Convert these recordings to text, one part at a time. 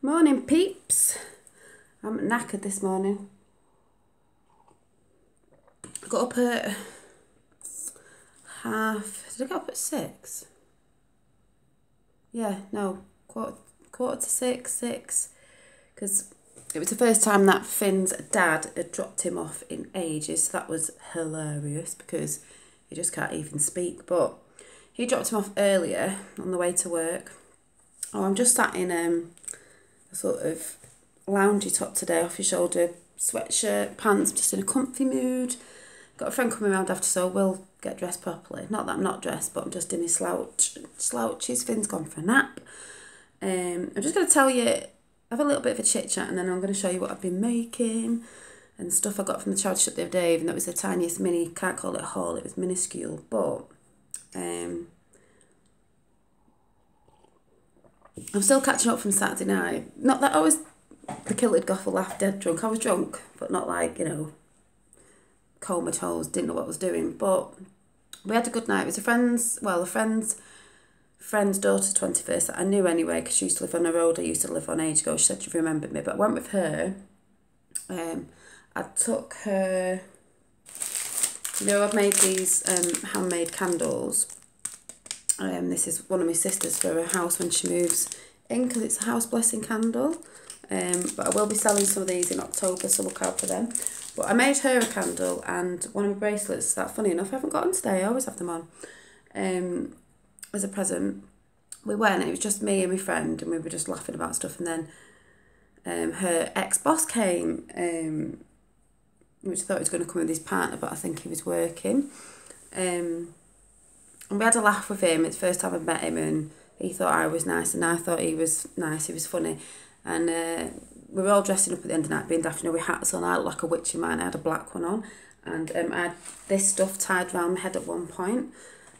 Morning peeps. I'm knackered this morning. I got up at did I get up at 6? Yeah, no, quarter to 6, because it was the first time that Finn's dad had dropped him off in ages. So that was hilarious because he just can't even speak. But he dropped him off earlier on the way to work. Oh, I'm just sat in a sort of loungy top today, off your shoulder sweatshirt, pants, just in a comfy mood. Got a friend coming around after, so we'll get dressed properly. Not that I'm not dressed, but I'm just in my slouches. Finn's gone for a nap. I'm just going to tell you, have a little bit of a chit chat, and then I'm going to show you what I've been making and stuff I got from the charity shop the other day. Even though it was the tiniest mini, can't call it a haul, it was minuscule, but I'm still catching up from Saturday night. Not that I was the kilted goffle laugh dead drunk. I was drunk, but not like, comatose, didn't know what I was doing. But we had a good night. It was a friend's daughter's 21st that I knew anyway, because she used to live on the road I used to live on ages ago. She said she remembered me, but I went with her. I took her, I've made these handmade candles. This is one of my sisters for her house when she moves in, because it's a house blessing candle. But I will be selling some of these in October, so look out for them. But I made her a candle and one of my bracelets that, funny enough, I haven't got on today. I always have them on. As a present. We went and it was just me and my friend, and we were just laughing about stuff. And then her ex-boss came, which I thought he was going to come with his partner, but I think he was working. And we had a laugh with him. It's the first time I've met him, and he thought I was nice and I thought he was nice. He was funny. And we were all dressing up at the end of the night, being daft, with hats on. I looked like a witch in mine. I had a black one on. And I had this stuff tied around my head at one point.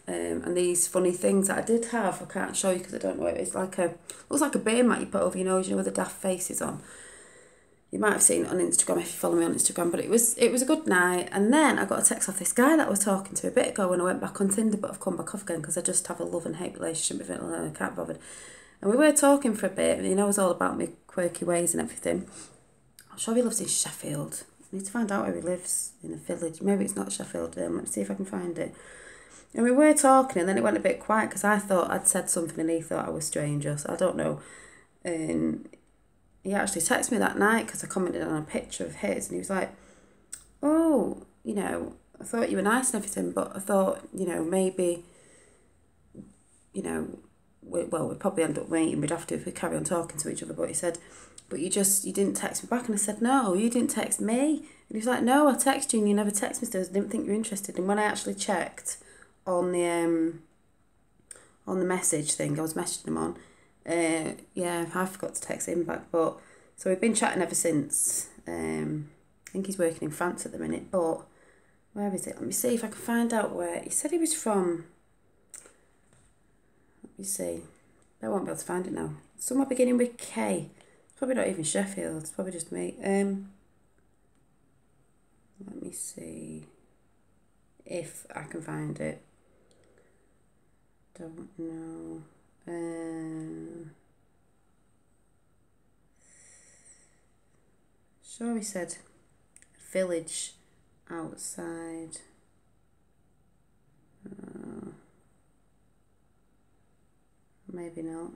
And these funny things that I did have, I can't show you because I don't know it. It's like looks like a beer mat you put over your nose, with the daft faces on. You might have seen it on Instagram if you follow me on Instagram, but it was a good night. And then I got a text off this guy that I was talking to a bit ago when I went back on Tinder, but I've come back off again because I just have a love and hate relationship with it and I can't be bothered. And we were talking for a bit, and he knows all about my quirky ways and everything. I'm sure he lives in Sheffield. I need to find out where he lives, in a village. Maybe it's not Sheffield. Let me see if I can find it. And we were talking, and then it went a bit quiet because I thought I'd said something and he thought I was strange, so I don't know. And he actually texted me that night because I commented on a picture of his, and he was like, oh, I thought you were nice and everything, but I thought, maybe, we'd probably end up meeting. We'd have to if we carry on talking to each other. But he said, but you didn't text me back. And I said, no, you didn't text me. And he was like, no, I texted you and you never texted me, so I didn't think you were interested. And when I actually checked on the message thing, I was messaging him on, I forgot to text him back. But so we've been chatting ever since. I think he's working in France at the minute, but where is it? Let me see if I can find out where. He said he was from. Let me see. I won't be able to find it now. Somewhere beginning with K. It's probably not even Sheffield. It's probably just me. Let me see if I can find it. Don't know. Sure, he said village outside. Maybe not.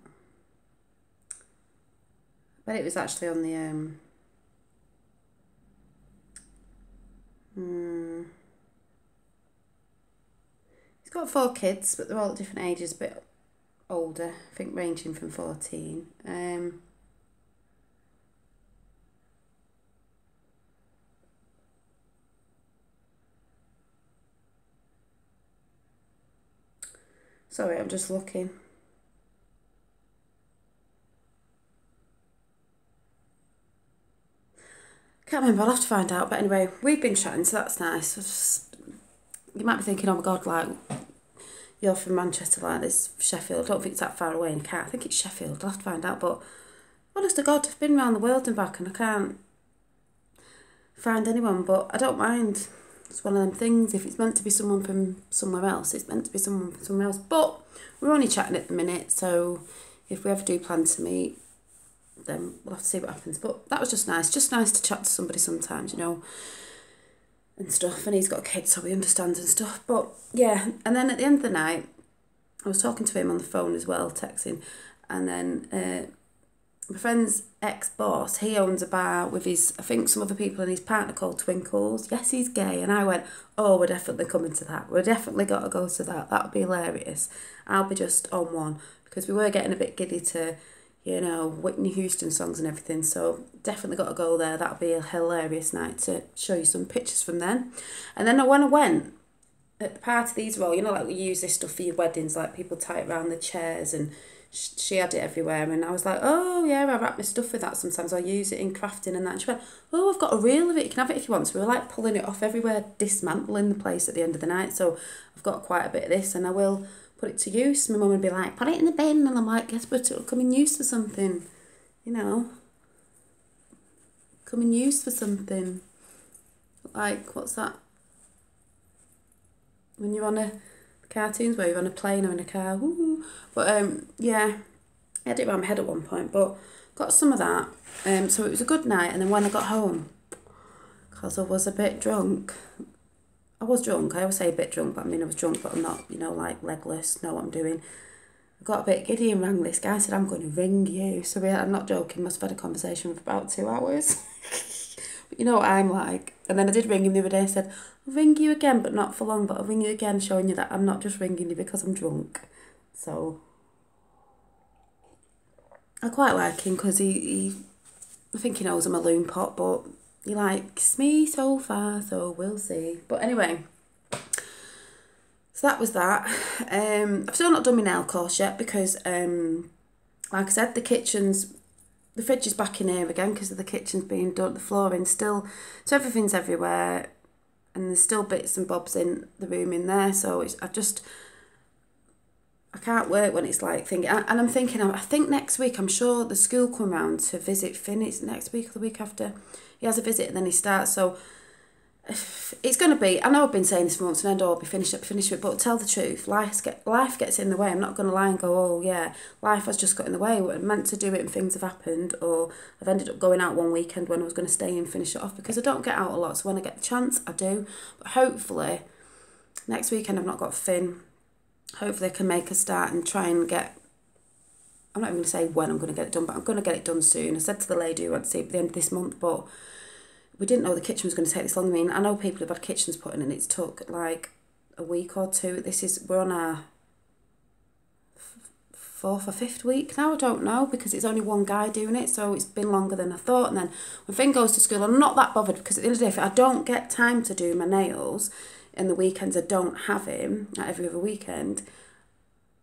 But it was actually on the He's got 4 kids, but they're all at different ages, a bit older, I think ranging from 14. Sorry, I'm just looking. Can't remember, I'll have to find out. But anyway, we've been chatting, so that's nice. You might be thinking, oh my God, like, you're from Manchester, like this, Sheffield. I don't think it's that far away, and I can't. I think it's Sheffield. I'll have to find out. But honest to God, I've been around the world and back, and I can't find anyone. But I don't mind. It's one of them things. If it's meant to be someone from somewhere else, it's meant to be someone from somewhere else. But we're only chatting at the minute, so if we ever do plan to meet, then we'll have to see what happens. But that was just nice to chat to somebody sometimes, you know, and stuff. And he's got a kid, so he understands and stuff. But yeah, and then at the end of the night, I was talking to him on the phone as well, texting, and then my friend's ex-boss, he owns a bar with his, I think, some other people and his partner called Twinkles. Yes, he's gay. And I went, oh, we're definitely coming to that. We're definitely got to go to that. That would be hilarious. I'll be just on one. Because we were getting a bit giddy to, you know, Whitney Houston songs and everything. So definitely got to go there. That would be a hilarious night to show you some pictures from then. And then when I went, at the party these were all, you know, like we use this stuff for your weddings, like people tie it around the chairs, and she had it everywhere, and I was like, oh yeah, I wrap my stuff with that sometimes, I'll use it in crafting and that. And she went, oh, I've got a reel of it, you can have it if you want. So we were like pulling it off everywhere, dismantling the place at the end of the night. So I've got quite a bit of this, and I will put it to use. My mum would be like, put it in the bin, and I'm like, yes, but it'll come in use for something, you know, come in use for something. Like, what's that? When you're on a cartoons where you're on a plane or in a car, woo. But yeah, I had it around my head at one point, but got some of that. So it was a good night. And then when I got home, because I was a bit drunk, I always say a bit drunk, but I mean I was drunk, but I'm not, you know, like legless, know what I'm doing. I got a bit giddy and rang this guy, said, I'm going to ring you. So I'm not joking, must have had a conversation for about 2 hours. But you know what I'm like. And then I did ring him the other day, I said, I'll ring you again, but not for long, but I'll ring you again, showing you that I'm not just ringing you because I'm drunk. So I quite like him because I think he knows I'm a loon pot, but he likes me so far, so we'll see. But anyway, so that was that. I've still not done my nail course yet because, like I said, the fridge is back in here again because of the kitchen's being done, the flooring's still, so everything's everywhere, and there's still bits and bobs in the room in there, so I can't work when it's like thinking, and I'm thinking, I think next week, I'm sure the school come round to visit Finn, it's next week or the week after, he has a visit and then he starts, so it's going to be, I know I've been saying this for months and end, I'll be finished it, but tell the truth, life gets in the way. I'm not going to lie and go, oh yeah, life has just got in the way. I meant to do it and things have happened, or I've ended up going out one weekend when I was going to stay and finish it off, because I don't get out a lot, so when I get the chance, I do. But hopefully, next weekend I've not got Finn, hopefully I can make a start and try and get, I'm not even going to say when I'm going to get it done, but I'm going to get it done soon. I said to the lady who went to see it at the end of this month, but we didn't know the kitchen was going to take this long. I mean, I know people have had kitchens put in and it's took like a week or two. We're on our 4th or 5th week now, I don't know, because it's only one guy doing it, so it's been longer than I thought. And then when Finn goes to school, I'm not that bothered, because at the end of the day, if I don't get time to do my nails, and the weekends I don't have him, like every other weekend,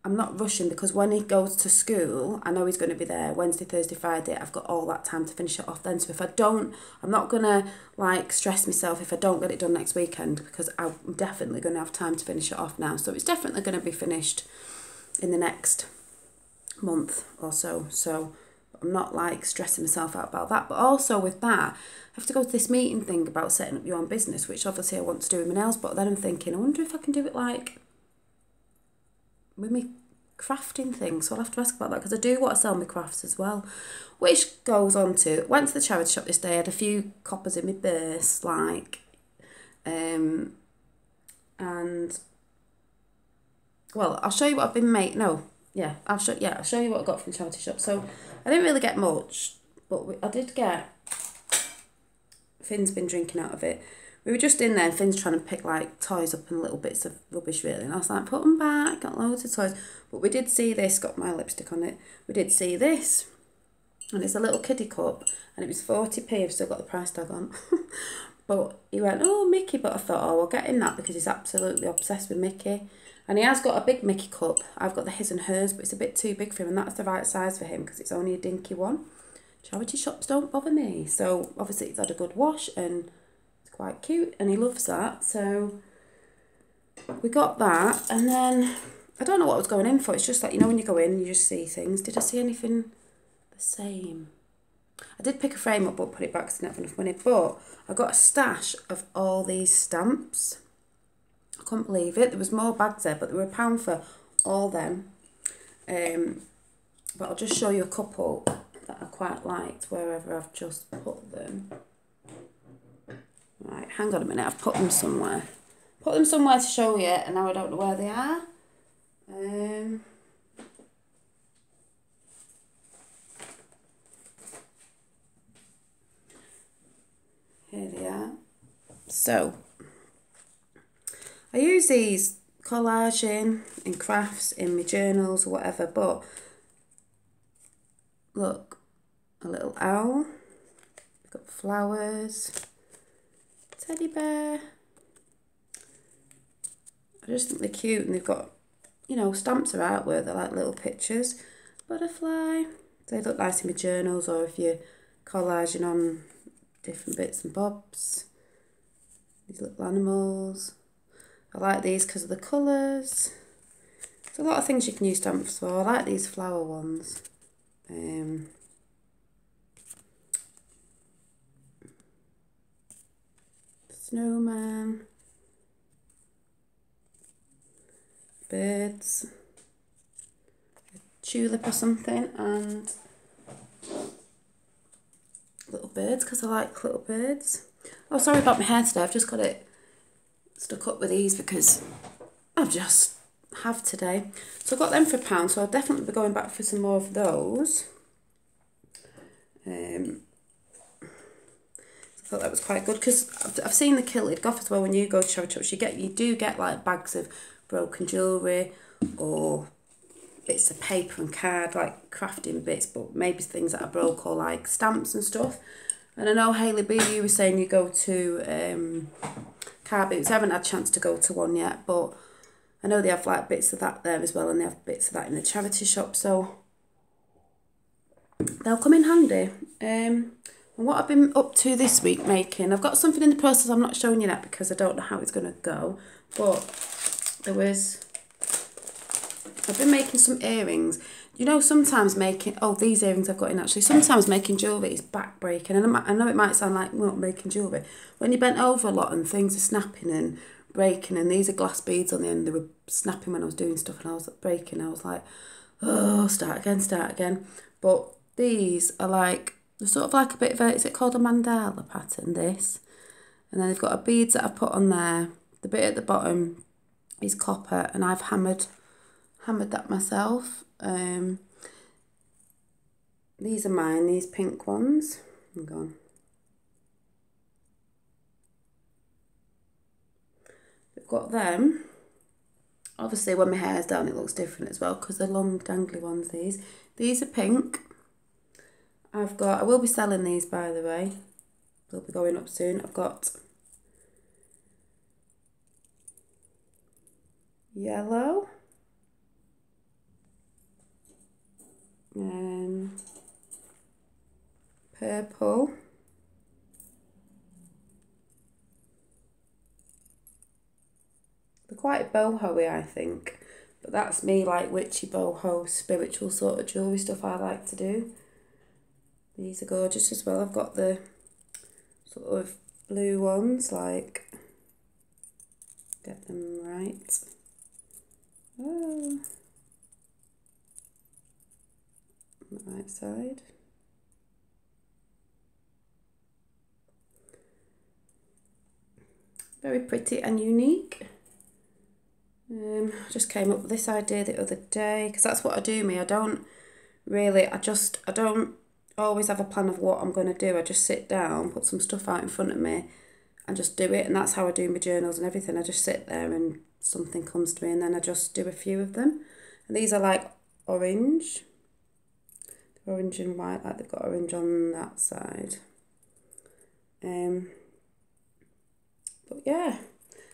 I'm not rushing, because when he goes to school, I know he's going to be there Wednesday, Thursday, Friday. I've got all that time to finish it off then. So if I don't, I'm not going to like stress myself if I don't get it done next weekend, because I'm definitely going to have time to finish it off now. So it's definitely going to be finished in the next month or so. So I'm not like stressing myself out about that. But also with that, I have to go to this meeting thing about setting up your own business, which obviously I want to do with my nails. But then I'm thinking, I wonder if I can do it like with me crafting things, so I'll have to ask about that, because I do want to sell my crafts as well, which goes on to, went to the charity shop this day, I had a few coppers in my purse, like, and, well, I'll show you what I've been making, I'll show you what I got from the charity shop. So I didn't really get much, but I did get, Finn's been drinking out of it. We were just in there and Finn's trying to pick like toys up and little bits of rubbish really, and I was like, put them back, got loads of toys. But we did see this, got my lipstick on it, we did see this, and it's a little kiddie cup, and it was 40p, I've still got the price tag on. But he went, oh, Mickey, but I thought, oh, I'll get him that, because he's absolutely obsessed with Mickey. And he has got a big Mickey cup, I've got the his and hers, but it's a bit too big for him, and that's the right size for him, because it's only a dinky one. Charity shops don't bother me. So obviously it's had a good wash, and quite cute, and he loves that, so we got that. And then I don't know what I was going in for, it's just like, you know, when you go in you just see things. Did I see anything the same? I did pick a frame up but put it back because I didn't have enough money, but I got a stash of all these stamps. I couldn't believe it. There was more bags there, but they were £1 for all them. But I'll just show you a couple that I quite liked wherever I've just put them. Right, hang on a minute, I've put them somewhere. Put them somewhere to show you, and now I don't know where they are. Here they are. So, I use these collaging in crafts, in my journals or whatever, but look, a little owl, we've got flowers, teddy bear. I just think they're cute, and they've got, you know, stamps are artwork, they're like little pictures. Butterfly, they look nice in my journals, or if you're collaging on different bits and bobs. These little animals. I like these because of the colours. There's a lot of things you can use stamps for. I like these flower ones. Snowman. Birds. A tulip or something, and little birds because I like little birds. Oh, sorry about my hair today. I've just got it stuck up with these because I've just have today. So I got them for £1, so I'll definitely be going back for some more of those. I thought that was quite good because I've seen the Kilted Goth as well. When you go to charity shops, you do get like bags of broken jewellery or bits of paper and card, like crafting bits, but maybe things that are broke, or like stamps and stuff. And I know Hayley B, you were saying you go to car boots. I haven't had a chance to go to one yet, but I know they have like bits of that there as well, and they have bits of that in the charity shop, so they'll come in handy. And what I've been up to this week making, I've got something in the process. I'm not showing you that because I don't know how it's going to go, but I've been making some earrings. You know, sometimes making, these earrings I've got in actually, sometimes making jewellery is back-breaking. And I know it might sound like not making jewellery. When you bent over a lot and things are snapping and breaking, and these are glass beads on the end, they were snapping when I was doing stuff and I was breaking. I was like, oh, start again. But these are like, they're sort of like a bit of a, is it called a mandala pattern, this? And then they've got a beads that I've put on there. The bit at the bottom is copper, and I've hammered that myself. These are mine, these pink ones. Hang on. We've got them. Obviously when my hair's down it looks different as well because they're long dangly ones, these. These are pink. I will be selling these, by the way. They'll be going up soon. I've got yellow. Purple. They're quite boho-y, I think. But that's me, like witchy boho, spiritual sort of jewellery stuff I like to do. These are gorgeous as well. I've got the sort of blue ones, like, get them right. Oh. On the right side. Very pretty and unique. Just came up with this idea the other day because that's what I do. I don't always have a plan of what I'm going to do. I just sit down, put some stuff out in front of me and just do it, and that's how I do my journals and everything. I just sit there and something comes to me and then I just do a few of them. And these are like orange. They're orange and white, like they've got orange on that side. But yeah,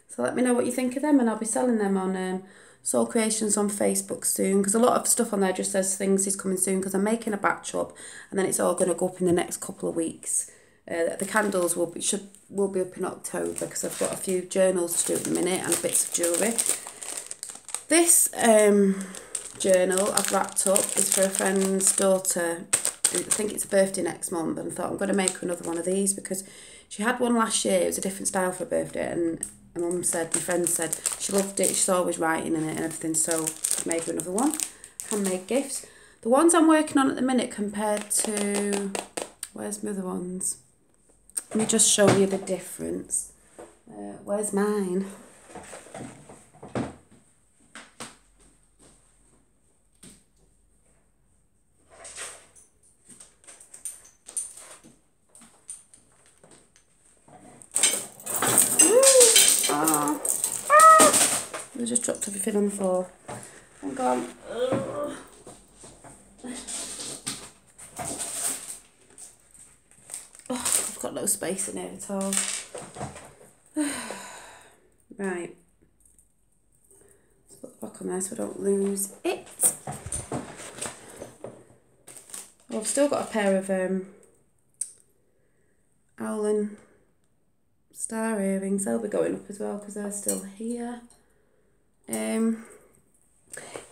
so let me know what you think of them, and I'll be selling them on Soul Creations on Facebook soon, because a lot of stuff on there just says things is coming soon because I'm making a batch up and then it's all going to go up in the next couple of weeks. The candles will be up in October because I've got a few journals to do at the minute and bits of jewellery. This journal I've wrapped up is for a friend's daughter. I think it's a birthday next month, and I thought I'm going to make her another one of these because she had one last year. It was a different style for a birthday, and my friend said she loved it. She's always writing in it and everything, so I made her another one. Handmade gifts. The ones I'm working on at the minute compared to, where's my other ones? Let me just show you the difference. Where's mine? I just dropped everything on the floor. Hang on. Oh, I've got no space in here at all. Right. Let's put the back on there so I don't lose it. Oh, I've still got a pair of owl and star earrings. They'll be going up as well because they're still here.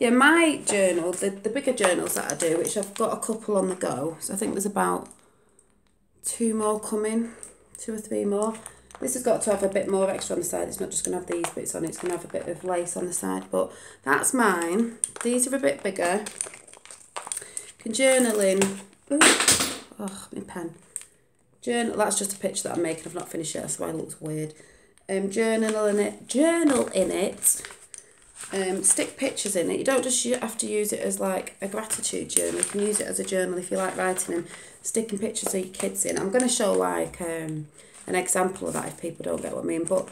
Yeah, my journal, the bigger journals that I do, which I've got a couple on the go. So I think there's about 2 more coming, 2 or 3 more. This has got to have a bit more extra on the side. It's not just going to have these bits on it. It's going to have a bit of lace on the side. But that's mine. These are a bit bigger. Can journal in. Ooh, oh, my pen. Journal. That's just a picture that I'm making. I've not finished yet. That's why it looks weird. Journal in it. Stick pictures in it. You don't just have to use it as like a gratitude journal. You can use it as a journal if you like writing and sticking pictures of your kids in. I'm going to show like an example of that if people don't get what I mean. But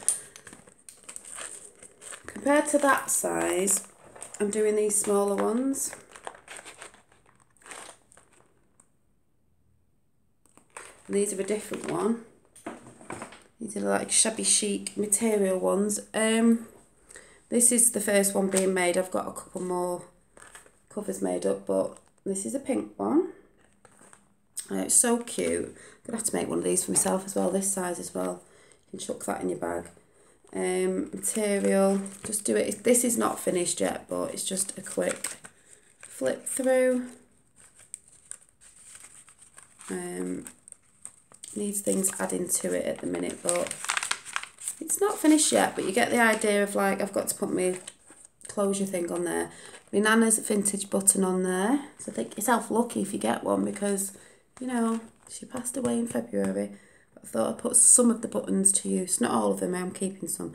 compared to that size, I'm doing these smaller ones. And these are a different one. These are like shabby chic material ones. This is the first one being made. I've got a couple more covers made up, but this is a pink one. It's so cute. I'm going to have to make one of these for myself as well, this size as well. You can chuck that in your bag. Material, just do it. This is not finished yet, but it's just a quick flip through. Needs things adding to it at the minute, but it's not finished yet, but you get the idea of like, I've got to put my closure thing on there. My Nana's vintage button on there. So think yourself lucky if you get one because, you know, she passed away in February. But I thought I'd put some of the buttons to use. Not all of them, I'm keeping some.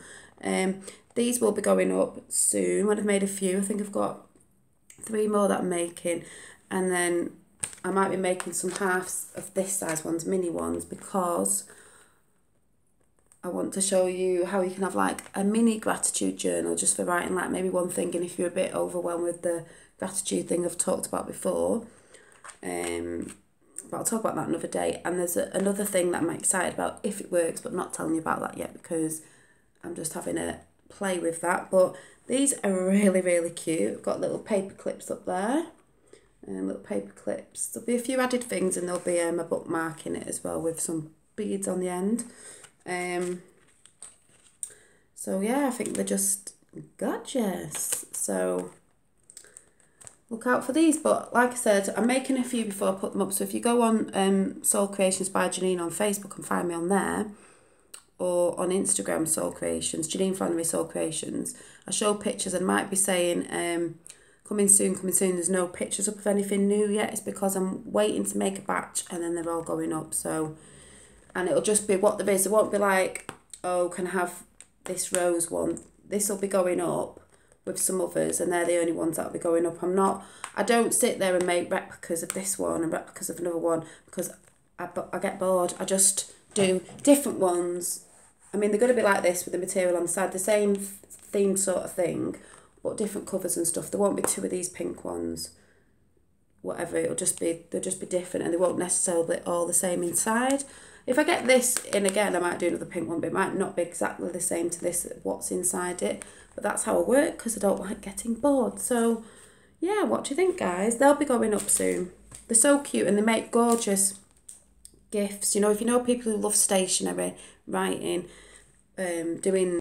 These will be going up soon when I've made a few. I think I've got 3 more that I'm making. And then I might be making some halves of this size ones, mini ones, because I want to show you how you can have like a mini gratitude journal just for writing like maybe one thing, and if you're a bit overwhelmed with the gratitude thing I've talked about before. But I'll talk about that another day. And there's another thing that I'm excited about if it works, but not telling you about that yet because I'm just having a play with that. But these are really, really cute. I've got little paper clips up there. Little paper clips. There'll be a few added things and there'll be a bookmark in it as well with some beads on the end. So yeah, I think they're just gorgeous. So look out for these. But like I said, I'm making a few before I put them up. So if you go on Soul Creations by Janine on Facebook and find me on there, or on Instagram, Soul Creations, Janine Flannery Soul Creations, I show pictures and might be saying coming soon, coming soon. There's no pictures up of anything new yet. It's because I'm waiting to make a batch and then they're all going up. So, and it'll just be what there is. It won't be like, oh, can I have this rose one? This will be going up with some others and they're the only ones that'll be going up. I don't sit there and make replicas of this one and replicas of another one because I get bored. I just do different ones. I mean, they're going to be like this with the material on the side, the same themed sort of thing, but different covers and stuff. There won't be 2 of these pink ones. Whatever, they'll just be different and they won't necessarily be all the same inside. If I get this in again, I might do another pink one, but it might not be exactly the same to this, what's inside it. But that's how I work because I don't like getting bored. So, yeah, what do you think, guys? They'll be going up soon. They're so cute and they make gorgeous gifts. You know, if you know people who love stationery, writing, doing